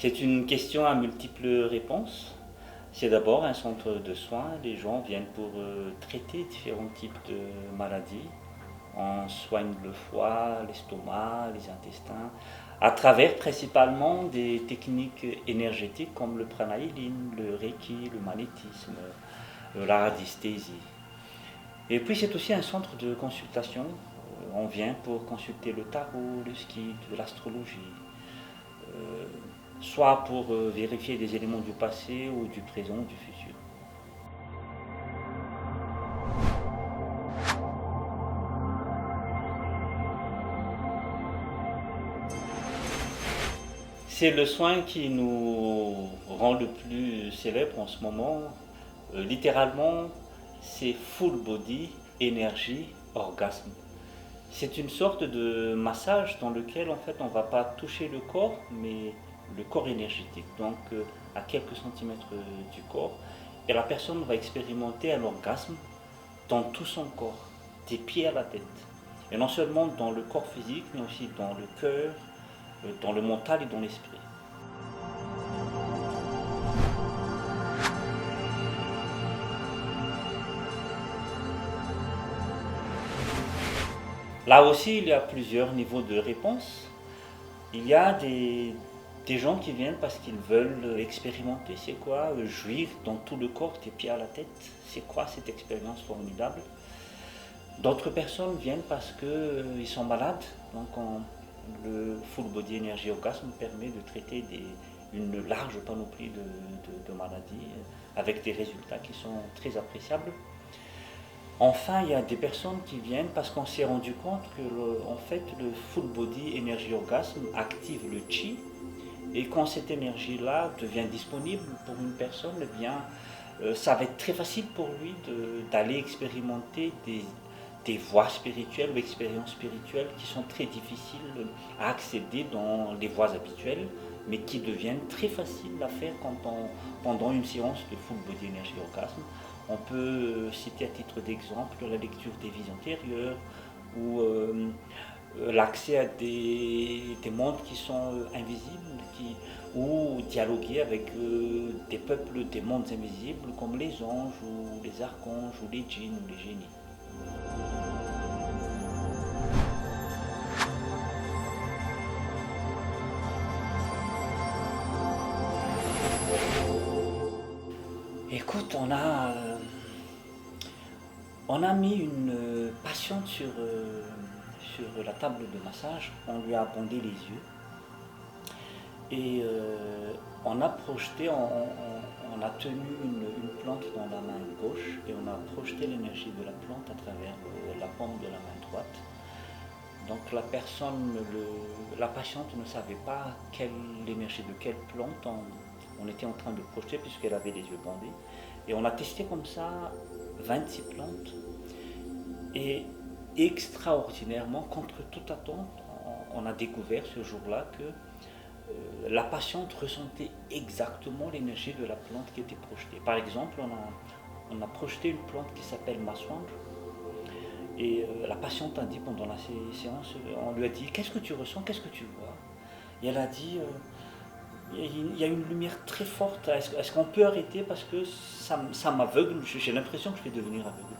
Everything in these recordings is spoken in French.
C'est une question à multiples réponses. C'est d'abord un centre de soins. Les gens viennent pour traiter différents types de maladies. On soigne le foie, l'estomac, les intestins, à travers principalement des techniques énergétiques comme le pranahéline, le reiki, le magnétisme, la radiesthésie. Et puis c'est aussi un centre de consultation. On vient pour consulter le tarot, le ski, de l'astrologie, euh, soit pour vérifier des éléments du passé ou du présent ou du futur. C'est le soin qui nous rend le plus célèbre en ce moment. Littéralement, c'est full body, énergie, orgasme. C'est une sorte de massage dans lequel en fait on ne va pas toucher le corps, mais le corps énergétique, donc à quelques centimètres du corps. Et la personne va expérimenter un orgasme dans tout son corps, des pieds à la tête. Et non seulement dans le corps physique, mais aussi dans le cœur, dans le mental et dans l'esprit. Là aussi, il y a plusieurs niveaux de réponse. Il y a des gens qui viennent parce qu'ils veulent expérimenter, c'est quoi, jouir dans tout le corps, des pieds à la tête, c'est quoi cette expérience formidable. D'autres personnes viennent parce qu'ils sont malades, donc le full body énergie orgasme permet de traiter une large panoplie de maladies avec des résultats qui sont très appréciables. Enfin, il y a des personnes qui viennent parce qu'on s'est rendu compte que en fait, le full body énergie orgasme active le chi et quand cette énergie-là devient disponible pour une personne, eh bien, ça va être très facile pour lui d'aller expérimenter des voies spirituelles ou expériences spirituelles qui sont très difficiles à accéder dans les voies habituelles, mais qui deviennent très faciles à faire pendant une séance de full body énergie orgasme. On peut citer à titre d'exemple la lecture des vies antérieures ou l'accès à des mondes qui sont invisibles ou dialoguer avec des peuples des mondes invisibles comme les anges ou les archanges ou les djinns ou les génies. Écoute, on a mis une patiente sur la table de massage, on lui a bandé les yeux et on a projeté, on a tenu une plante dans la main gauche et on a projeté l'énergie de la plante à travers la paume de la main droite. Donc la patiente ne savait pas l'énergie de quelle plante on était en train de projeter puisqu'elle avait les yeux bandés. Et on a testé comme ça 26 plantes. Et extraordinairement, contre toute attente, on a découvert ce jour-là que la patiente ressentait exactement l'énergie de la plante qui était projetée. Par exemple, on a projeté une plante qui s'appelle Maswange. Et la patiente a dit pendant la séance, on lui a dit qu'est-ce que tu ressens, qu'est-ce que tu vois. Et elle a dit il y a une lumière très forte, est-ce qu'on peut arrêter parce que ça m'aveugle, j'ai l'impression que je vais devenir aveugle.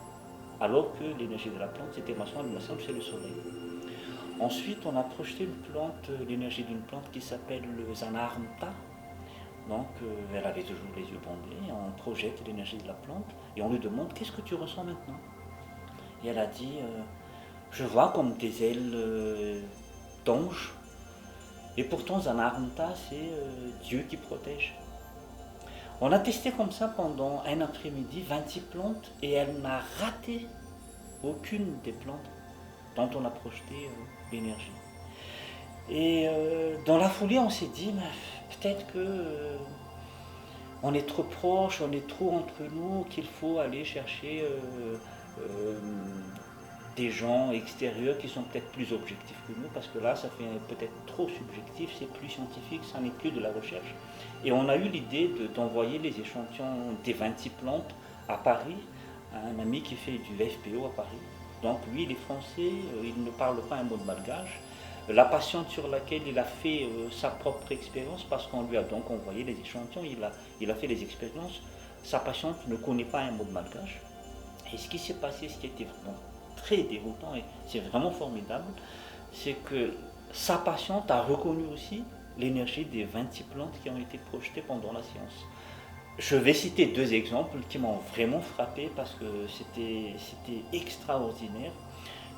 Alors que l'énergie de la plante c'était Maswange, c'est le soleil. Ensuite on a projeté une plante, l'énergie d'une plante qui s'appelle le Zanarmta. Donc elle avait toujours les yeux bandés, on projette l'énergie de la plante et on lui demande qu'est-ce que tu ressens maintenant. Et elle a dit je vois comme des ailes d'ange. Et pourtant, Zanarmta, c'est Dieu qui protège. On a testé comme ça pendant un après-midi 26 plantes et elle n'a raté aucune des plantes dont on a projeté l'énergie. Et dans la foulée, on s'est dit, peut-être que on est trop proche, on est trop entre nous, qu'il faut aller chercher euh, des gens extérieurs qui sont peut-être plus objectifs que nous, parce que là, ça fait peut-être trop subjectif, c'est plus scientifique, ça n'est plus de la recherche. Et on a eu l'idée d'envoyer les échantillons des 26 plantes à Paris, à un ami qui fait du FPO à Paris. Donc lui, il est français, il ne parle pas un mot de malgache, la patiente sur laquelle il a fait sa propre expérience, parce qu'on lui a donc envoyé les échantillons, il a fait les expériences. Sa patiente ne connaît pas un mot de malgache. Et ce qui s'est passé, ce qui était vraiment très déroutant, et c'est vraiment formidable, c'est que sa patiente a reconnu aussi l'énergie des 26 plantes qui ont été projetées pendant la séance. Je vais citer deux exemples qui m'ont vraiment frappé parce que c'était extraordinaire.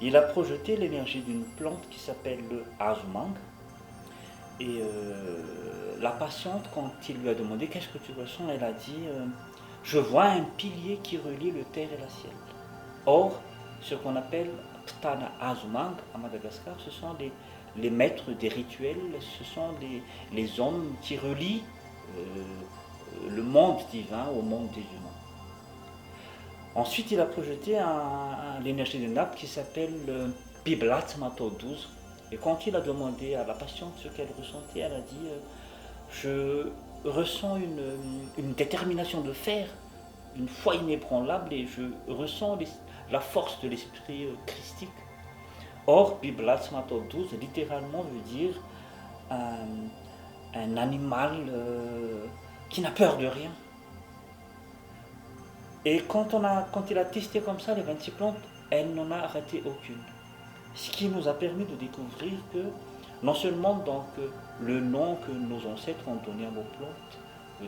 Il a projeté l'énergie d'une plante qui s'appelle le azumang. Et la patiente, quand il lui a demandé qu'est-ce que tu ressens, elle a dit je vois un pilier qui relie le terre et la ciel. Or, ce qu'on appelle Ptana Azumang à Madagascar, ce sont les maîtres des rituels, ce sont les hommes qui relient le monde divin au monde des humains. Ensuite, il a projeté l'énergie de nappe qui s'appelle Biblat Mato 12. Et quand il a demandé à la patiente ce qu'elle ressentait, elle a dit je ressens une détermination de fer, une foi inébranlable, et je ressens la force de l'esprit christique. Or, Biblat Mato 12 littéralement veut dire un animal qui n'a peur de rien. Et quand il a testé comme ça les 26 plantes, elle n'en a raté aucune. Ce qui nous a permis de découvrir que non seulement donc, le nom que nos ancêtres ont donné à nos plantes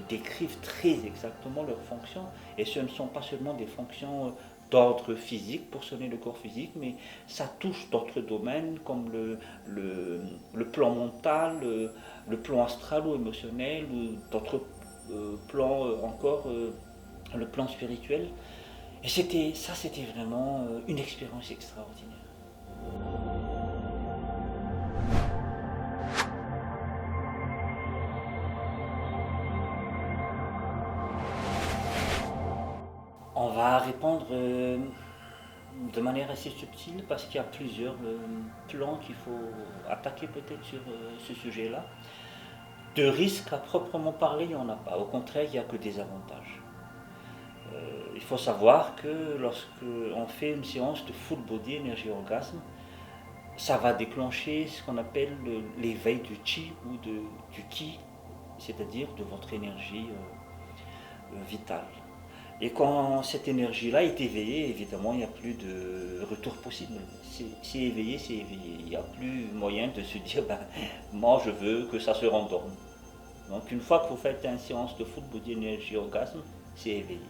décrivent très exactement leurs fonctions, et ce ne sont pas seulement des fonctions d'ordre physique pour sonner le corps physique, mais ça touche d'autres domaines comme le plan mental, le plan astral ou émotionnel, ou d'autres plans encore, le plan spirituel. Et c'était vraiment une expérience extraordinaire. On va répondre de manière assez subtile parce qu'il y a plusieurs plans qu'il faut attaquer peut-être sur ce sujet-là. De risques à proprement parler, il n'y en a pas. Au contraire, il n'y a que des avantages. Il faut savoir que lorsque on fait une séance de full body énergie orgasme, ça va déclencher ce qu'on appelle l'éveil du chi ou du ki, c'est-à-dire de votre énergie vitale. Et quand cette énergie-là est éveillée, évidemment, il n'y a plus de retour possible. C'est éveillé, c'est éveillé. Il n'y a plus moyen de se dire, moi je veux que ça se rendorme. Donc une fois que vous faites une séance de full body énergie orgasme, c'est éveillé.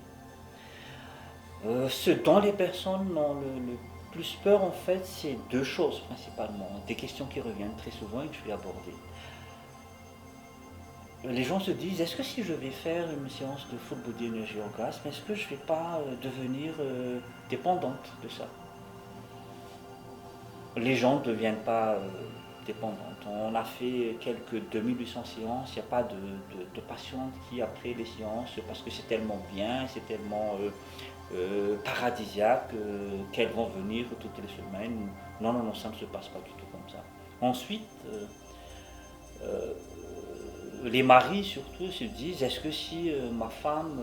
Ce dont les personnes ont le plus peur, en fait, c'est deux choses principalement. Des questions qui reviennent très souvent et que je vais aborder. Les gens se disent, est-ce que si je vais faire une séance de full body énergie orgasme, est-ce que je ne vais pas devenir dépendante de ça? Les gens ne deviennent pas dépendantes. On a fait quelques 2800 séances, il n'y a pas de patientes qui, après les séances, parce que c'est tellement bien, c'est tellement paradisiaque, qu'elles vont venir toutes les semaines. Non, non, non, ça ne se passe pas du tout comme ça. Ensuite, les maris surtout se disent, est-ce que si ma femme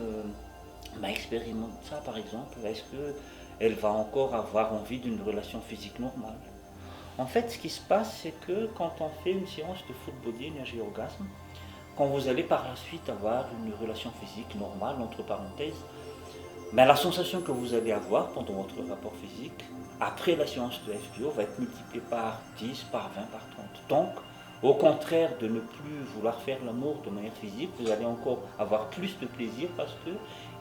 m'a expérimenté ça par exemple, est-ce qu'elle va encore avoir envie d'une relation physique normale? En fait, ce qui se passe, c'est que quand on fait une séance de full body énergie orgasme, quand vous allez par la suite avoir une relation physique normale, entre parenthèses, mais la sensation que vous allez avoir pendant votre rapport physique, après la séance de FBO, va être multipliée par 10, par 20, par 30. Donc, au contraire de ne plus vouloir faire l'amour de manière physique, vous allez encore avoir plus de plaisir parce que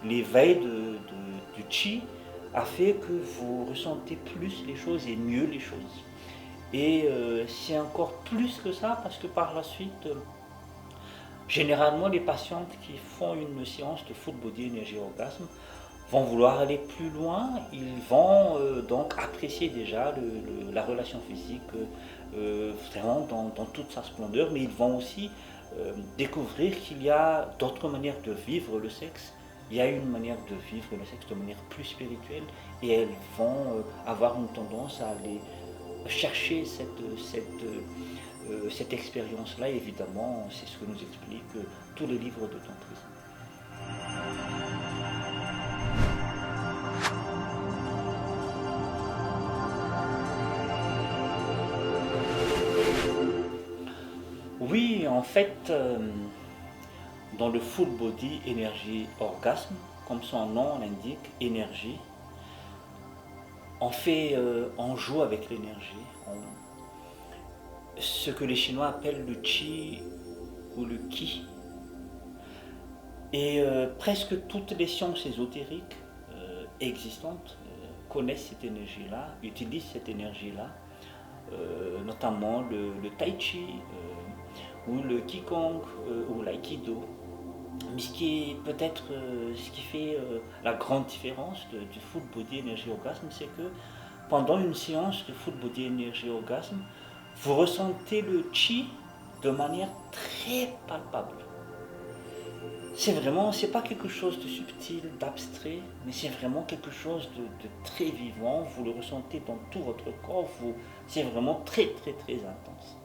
l'éveil du chi a fait que vous ressentez plus les choses et mieux les choses. Et c'est encore plus que ça parce que par la suite, généralement les patientes qui font une séance de full body énergie orgasme vont vouloir aller plus loin, ils vont donc apprécier déjà la relation physique vraiment dans toute sa splendeur, mais ils vont aussi découvrir qu'il y a d'autres manières de vivre le sexe. Il y a une manière de vivre le sexe de manière plus spirituelle et elles vont avoir une tendance à aller chercher cette expérience-là. Évidemment, c'est ce que nous expliquent tous les livres de tantrisme. en fait, dans le full body énergie orgasme, comme son nom l'indique, énergie, on joue avec l'énergie. Ce que les Chinois appellent le qi ou le qi. Et presque toutes les sciences ésotériques existantes connaissent cette énergie-là, utilisent cette énergie-là, notamment le tai chi ou le qigong ou l'aïkido. Mais ce qui est peut-être ce qui fait la grande différence du full body énergie orgasme, c'est que pendant une séance de full body énergie orgasme, vous ressentez le chi de manière très palpable. C'est pas quelque chose de subtil, d'abstrait, mais c'est vraiment quelque chose de très vivant. Vous le ressentez dans tout votre corps. C'est vraiment très, très, très intense.